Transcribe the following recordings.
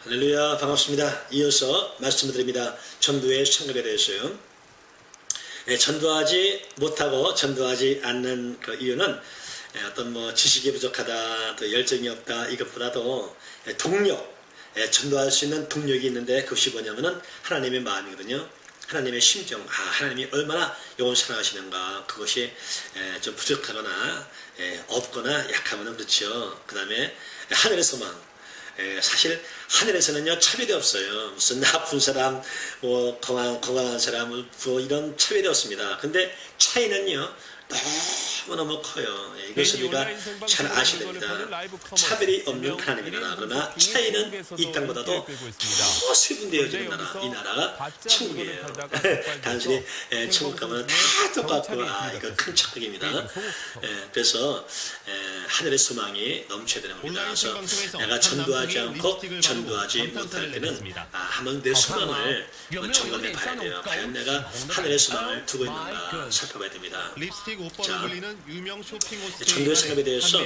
할렐루야, 반갑습니다. 이어서 말씀을 드립니다. 전도의 성급에 대해서요. 전도하지 못하고 전도하지 않는 그 이유는 어떤 지식이 부족하다, 또 열정이 없다, 이것보다도 동력, 전도할 수 있는 동력이 있는데 그것이 뭐냐면은 하나님의 마음이거든요. 하나님의 심정, 하나님이 얼마나 영혼 사랑하시는가, 그것이 좀 부족하거나 없거나 약하면 그렇죠. 그 다음에 하늘의 소망. 사실 하늘에서는요 차별이 없어요. 무슨 나쁜 사람, 건강한 사람, 이런 차별이 없습니다. 근데 차이는요 너무너무 커요. 이것을 우리가 잘 아셔야 됩니다. 차별이 없는 하나님의 나라, 그러나 차이는 이 땅보다도 더 세분되어지는 나라, 이 나라가 천국이에요. 단순히 천국 가면 다 똑같고 이거 큰 착각입니다. 그래서 하늘의 소망이 넘쳐야 되는 겁니다. 그래서 내가 전도하지 않고 전도하지 못할 때는 한번 내 소망을 점검해 봐야 돼요. 과연 내가 하늘의 소망을 두고 있는가 살펴봐야 됩니다. 자, 전도의 생각에 대해서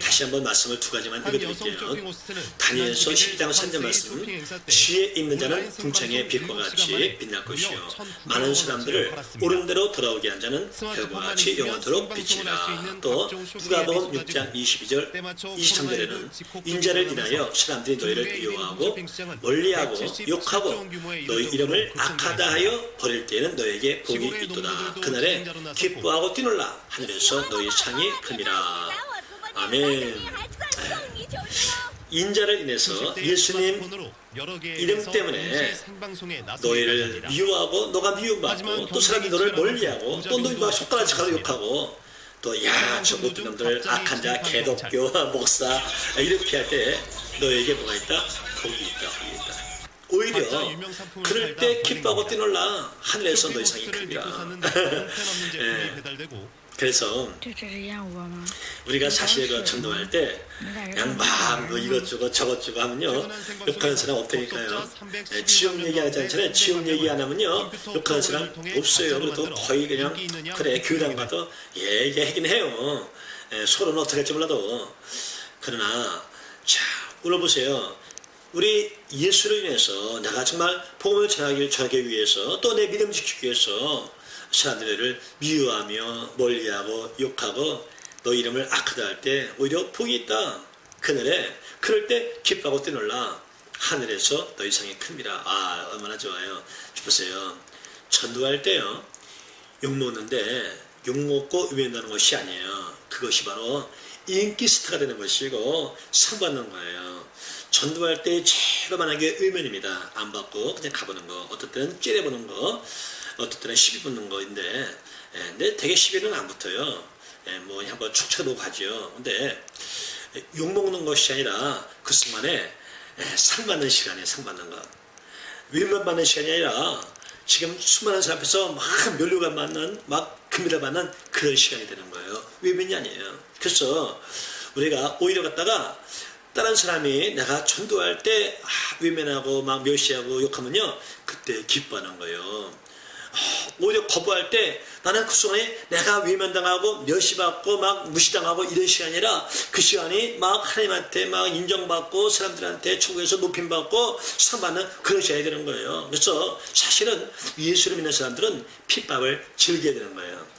다시 한번 말씀을 두 가지만 읽어드릴게요. 다니엘서 12장 3절 말씀, 지혜 있는 자는 궁창의 빛과 같이 빛날 것이요 많은 사람들을 옳은 대로 돌아오게 한 자는 별과 같이 영원토록 빛이라. 또 누가복음 6장 22절 23절에는 인자를 인하여 사람들이 너희를 미워하고 멀리하고 욕하고 너희 이름을 악하다 하여 버릴 때에는 너에게 복이 있도다. 그날에 기뻐하고 뛰놀라. 하늘에서 너희 상이 큼이라. 아멘. 인자를 인해서 예수님 이름 때문에 너희를 미워하고 너가 미움받고 또 사람들이 너를 멀리하고 또 너희가 손가락질 하고 욕하고 또 저 못된 놈들 악한 자 개독교 목사 이렇게 할 때 너에게 뭐가 있다? 복이 있다. 복이 있다. 오히려 그럴 때 기뻐하고 뛰놀라. 하늘에서 너희 상이 큽니다. 그래서 우리가 사실 전도할 때 그냥 막 이것저것 저것저것 하면요 욕하는 사람 없다니까요. 지옥 얘기하지 않잖아요. 지옥 얘기 안 하면요 욕하는 사람 없어요. 그래도 거의 그냥 그래 교회당 가도 얘기하긴 해요. 서로는 어떻게 할지 몰라도. 그러나 자 오늘 보세요. 우리 예수로 인해서 내가 정말 복음을 전하기 위해서 또 내 믿음 지키기 위해서 사람들을 미워하며 멀리하고 욕하고 너 이름을 악하다 할 때 오히려 복이 있다. 그날에 그럴 때 기뻐하고 뛰놀라. 하늘에서 너희 상이 큽니다. 얼마나 좋아요. 보세요. 전도할 때요 욕먹는데 욕먹고 유명하는 것이 아니에요. 그것이 바로 인기 스타가 되는 것이고 상 받는 거예요. 전도할 때 제일 만약에 의면입니다. 안 받고 그냥 가보는 거, 어떨 때는 찌려보는 거, 어떨 때는 시비 붙는 거인데, 근데 되게 시비는 안 붙어요. 한번 축 쳐도 가죠. 근데 욕먹는 것이 아니라 그 순간에 상 받는 시간이에요. 상 받는 거. 위만 받는 시간이 아니라 지금 수많은 사람 앞에서 막 면류가 받는, 막 금메달 받는 그런 시간이 되는 거예요. 위면이 아니에요. 그래서 우리가 오히려 갖다가 다른 사람이 내가 전도할 때 위면하고 막 멸시하고 욕하면요 그때 기뻐하는 거예요. 오히려 거부할 때 나는 그 순간에 내가 위면당하고 멸시받고 막 무시당하고 이런 시간이 아니라 그 시간이 막 하나님한테 막 인정받고 사람들한테 천국에서 높임받고 상받는 그런 시간이 되는 거예요. 그래서 사실은 예수를 믿는 사람들은 핍박을 즐겨야 되는 거예요.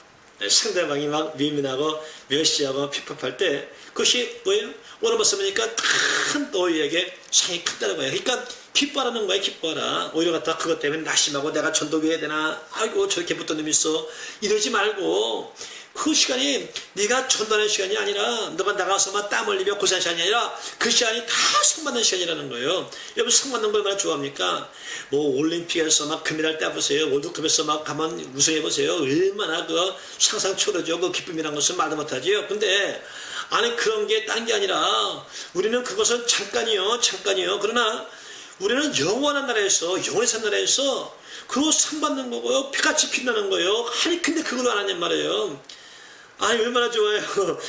상대방이 막 위면하고 멸시하고 핍박할 때 그것이 뭐예요? 오늘 말씀하니까 큰 너희에게 상이 큰다는 거예요. 그러니까 기뻐하라는 거예요. 기뻐하라. 오히려 갖다 그것 때문에 낙심하고 내가 전도 해야 되나, 아이고 저렇게 붙던 놈이 있어, 이러지 말고 그 시간이 네가 전도하는 시간이 아니라 너가 나가서 막 땀 흘리며 고생하는 시간이 아니라 그 시간이 다 상 받는 시간이라는 거예요. 여러분 상 받는 걸 얼마나 좋아합니까? 올림픽에서 막 금메달 따보세요. 월드컵에서 막 가만 우승해보세요. 얼마나 그 상상 초월하죠. 그 기쁨이라는 것은 말도 못하지요. 근데 아니 그런 게 딴 게 아니라 우리는 그것은 잠깐이요. 그러나 우리는 영원한 나라에서 영원히 산 나라에서 그거 상 받는 거고요. 피같이 빛나는 거예요. 아니 근데 그걸 안 하냔 말이에요. 아니 얼마나 좋아요.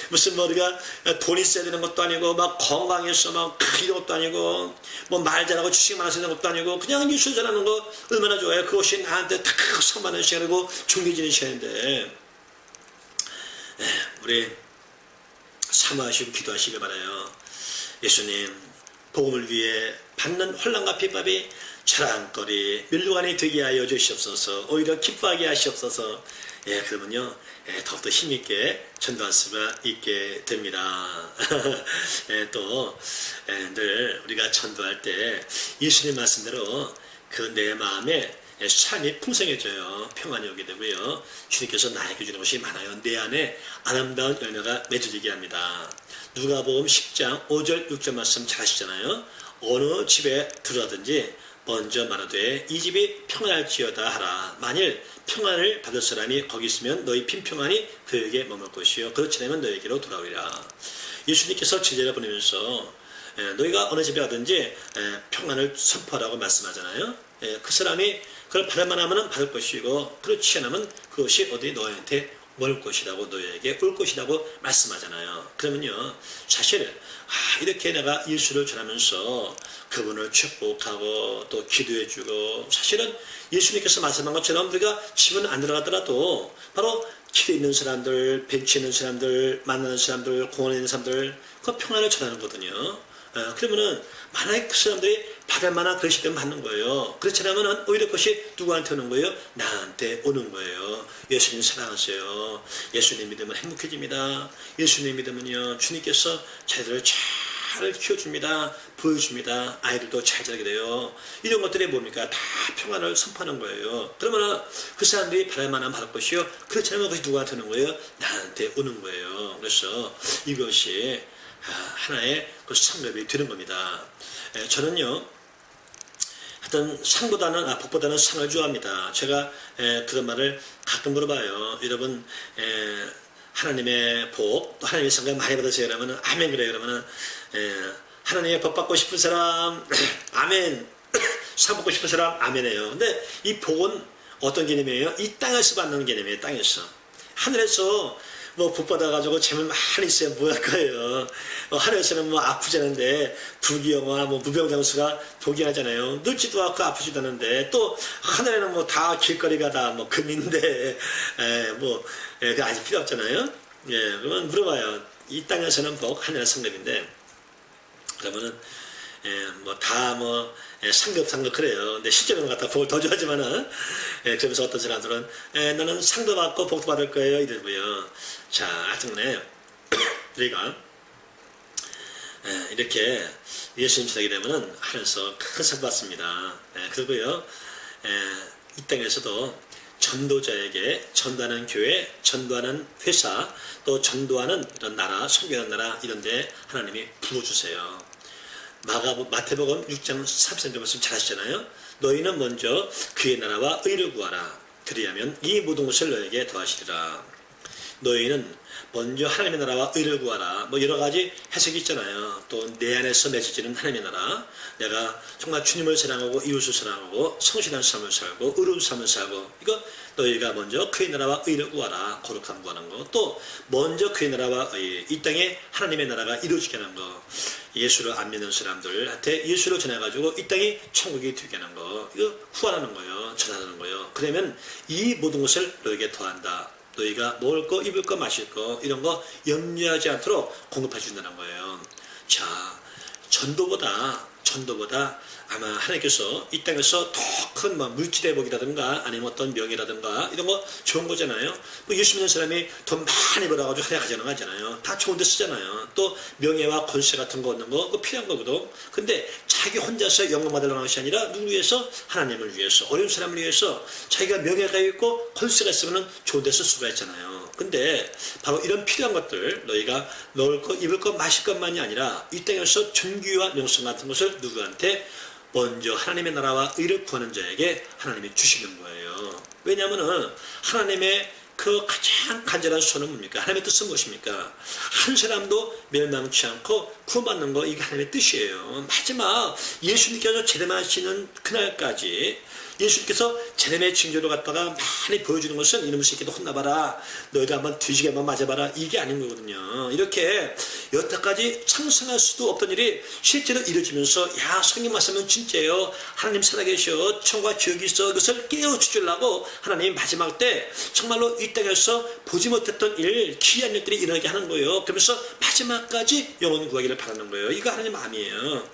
무슨 우리가 돈 있어야 되는 것도 아니고 막 건강해서 막 이런 것도 아니고 뭐 말 잘하고 주식 많아서 되는 것도 아니고 그냥 뉴스 잘하는 거 얼마나 좋아요. 그것이 나한테 딱 상 받는 시간이고 중요해지는 시간인데 우리 사모하시고 기도하시길 바라요. 예수님 복음을 위해 받는 혼란과 비bab이 자랑거리 밀루간이 되게 하여 주시옵소서. 오히려 기뻐하게 하시옵소서. 그러면요 더욱더 힘있게 전도할 수가 있게 됩니다. 또 늘 우리가 전도할 때 예수님 말씀대로 그 내 마음에 삶이 풍성해져요. 평안이 오게 되고요. 주님께서 나에게 주는 것이 많아요. 내 안에 아름다운 열매가 맺어지게 합니다. 누가복음 10장 5절 6절 말씀 잘 아시잖아요. 어느 집에 들어가든지 먼저 말하되 이 집이 평안할지어다 하라. 만일 평안을 받을 사람이 거기 있으면 너희 빈평안이 그에게 머물 것이요 그렇지 않으면 너에게로 돌아오리라. 예수님께서 제자를 보내면서 너희가 어느 집에 가든지 평안을 선포하라고 말씀하잖아요. 그 사람이 그걸 받을 만하면 받을 것이고 그렇지 않으면 그것이 어디 너희한테 올 것이라고 너희에게 올 것이라고 말씀하잖아요. 그러면요 사실 이렇게 내가 예수를 전하면서 그분을 축복하고 또 기도해주고 사실은 예수님께서 말씀한 것처럼 우리가 집은 안 들어가더라도 바로 길에 있는 사람들, 벤치에 있는 사람들, 만나는 사람들, 공원에 있는 사람들 그 평안을 전하는 거거든요. 그러면은 만약에 그 사람들이 받을 만한 그릇이 되면 받는 거예요. 그렇지 않으면 오히려 그것이 누구한테 오는 거예요? 나한테 오는 거예요. 예수님 사랑하세요. 예수님 믿으면 행복해집니다. 예수님 믿으면요 주님께서 자녀들을 잘 키워줍니다. 보여줍니다. 아이들도 잘 자라게 돼요. 이런 것들이 뭡니까? 다 평안을 선포하는 거예요. 그러면 그 사람들이 받을 만한 받을 것이요 그렇지 않으면 그것이 누구한테 오는 거예요? 나한테 오는 거예요. 그래서 이것이 하나의 그 상급이 되는 겁니다. 저는요 하여튼 상보다는 복보다는 상을 좋아합니다. 제가 그런 말을 가끔 물어봐요. 여러분 하나님의 복 또 하나님의 상을 많이 받으세요. 그러면 아멘 그래요. 그러면 하나님의 복 받고 싶은 사람 아멘 상 받고 싶은 사람 아멘해요. 근데 이 복은 어떤 개념이에요? 이 땅에서 받는 개념이에요. 땅에서. 하늘에서 복 받아가지고 재물 많이 있어야 뭐 할 거예요. 하늘에서는 아프지 않은데 부귀영화 무병장수가 복이 하잖아요. 늙지도 않고 아프지도 않은데 또 하늘에는 다 길거리가 다 금인데 그 아직 필요 없잖아요. 그러면 물어봐요. 이 땅에서는 복 하늘의 상급인데 그러면은 상급 그래요. 근데 실제로는 갖다 복을 더 좋아하지만은 그러면서 어떤 사람들은 나는 상도 받고 복도 받을 거예요 이러고요. 자, 하여튼간에 우리가 이렇게 예수님 전하게 되면은 하늘에서 큰 상 받습니다. 그리고요 이 땅에서도 전도자에게 전도하는 교회, 전도하는 회사, 또 전도하는 이런 나라, 선교하는 나라 이런데 하나님이 부어주세요. 마태복음 6장 33절 말씀 잘 하시잖아요. 너희는 먼저 그의 나라와 의를 구하라. 그리하면 이 모든 것을 너에게 더하시리라. 너희는 먼저 하나님의 나라와 의를 구하라. 여러 가지 해석이 있잖아요. 또 내 안에서 맺어지는 하나님의 나라. 내가 정말 주님을 사랑하고 이웃을 사랑하고 성실한 삶을 살고 의로운 삶을 살고 이거 너희가 먼저 그의 나라와 의를 구하라. 거룩함 구하는 거. 또 먼저 그의 나라와 의, 이 땅에 하나님의 나라가 이루어지게 하는 거. 예수를 안 믿는 사람들한테 예수를 전해가지고 이 땅이 천국이 되게 하는 거. 이거 후원하는 거예요. 전하는 거예요. 그러면 이 모든 것을 너에게 더한다. 너희가 먹을 거, 입을 거, 마실 거 이런 거 염려하지 않도록 공급해 준다는 거예요. 자, 전도보다 아마 하나님께서 이 땅에서 더 큰 물질의 복이라든가 아니면 어떤 명예라든가 이런 거 좋은 거잖아요. 예수 믿는 사람이 돈 많이 벌어가지고 하나님 가져가는 거 하잖아요. 다 좋은 데 쓰잖아요. 또 명예와 권세 같은 거 얻는 거 그거 필요한 거거든. 근데 자기 혼자서 영광 받으려는 것이 아니라 누구 위해서? 하나님을 위해서, 어려운 사람을 위해서. 자기가 명예가 있고 권세가 있으면 좋은 데 쓸 수가 있잖아요. 근데 바로 이런 필요한 것들 너희가 먹을 거, 입을 거, 마실 것만이 아니라 이 땅에서 존귀와 명성 같은 것을 누구한테? 먼저 하나님의 나라와 의를 구하는 자에게 하나님이 주시는 거예요. 왜냐하면 하나님의 그 가장 간절한 소원은 뭡니까? 하나님의 뜻은 무엇입니까? 한 사람도 멸망치 않고 구원받는 거 이게 하나님의 뜻이에요. 마지막 예수님께서 재림하시는 그날까지 예수님께서 재림의 징조를 갖다가 많이 보여주는 것은 이놈의 새끼도 혼나봐라, 너희도 한번 뒤지게 한번 맞아봐라, 이게 아닌 거거든요. 이렇게 여태까지 상상할 수도 없던 일이 실제로 이루어지면서 야 성경 말씀은 진짜예요, 하나님 살아계셔, 천국과 지옥이 있어, 이것을 깨우치려고 하나님 마지막 때 정말로 이 땅에서 보지 못했던 일, 귀한 일들이 일어나게 하는 거예요. 그러면서 마지막까지 영혼 구하기를 바라는 거예요. 이거 하나님 마음이에요.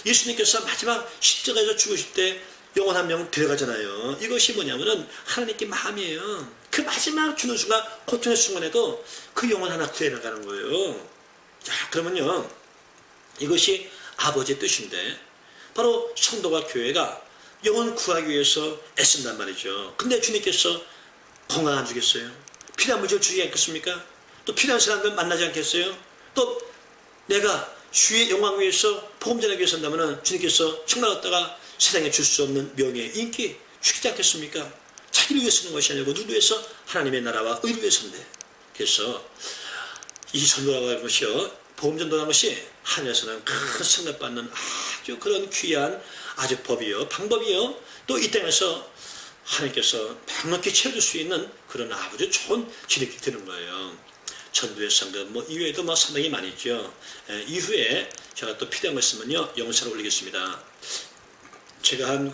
예수님께서 마지막 십자가에서 죽으실 때 영혼 한 명 데려가잖아요. 이것이 뭐냐면은 하나님께 마음이에요. 그 마지막 주는 순간, 고통의 순간에도 그 영혼 하나 구해나가는 거예요. 자, 그러면요, 이것이 아버지의 뜻인데 바로 성도와 교회가 영혼 구하기 위해서 애쓴단 말이죠. 근데 주님께서 건강 안 주겠어요? 필요한 물질 주지 않겠습니까? 또 필요한 사람들 만나지 않겠어요? 또 내가 주의 영광 위해서 복음 전하기 위해서 한다면 주님께서 정말 얻다가 세상에 줄 수 없는 명예, 인기 주시지 않겠습니까? 자기를 위해 쓰는 것이 아니고 누구 위해서? 하나님의 나라와 의를 위해서인데. 그래서 이 전도라고 하는 것이요, 복음 전도라는 것이 하늘에서는 큰 승낙받는 아주 그런 귀한 아주 법이요, 방법이요, 또 이 땅에서 하나님께서 넉넉히 채워줄 수 있는 그런 아주 좋은 기력이 되는 거예요. 전도의 상급 뭐 이외에도 뭐 상당히 많이 있죠. 이후에 제가 또 필요한 거 있으면요, 영상을 올리겠습니다. 제가 한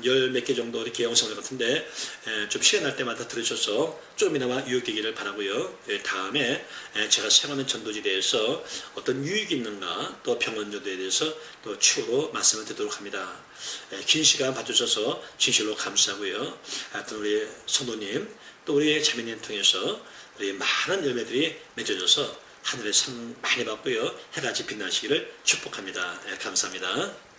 열 몇 개 정도 이렇게 영상을 같은데 좀 시간 날 때마다 들으셔서 조금이나마 유익되기를 바라고요. 다음에 제가 생활하는 전도지에 대해서 어떤 유익이 있는가, 또 병원 전도에 대해서 또 추후로 말씀을 드리도록 합니다. 긴 시간 봐주셔서 진실로 감사하고요. 하여튼 우리 성도님, 또 우리 자매님 통해서 우리 많은 열매들이 맺어져서 하늘의 상 많이 받고요, 해같이 빛나시기를 축복합니다. 감사합니다.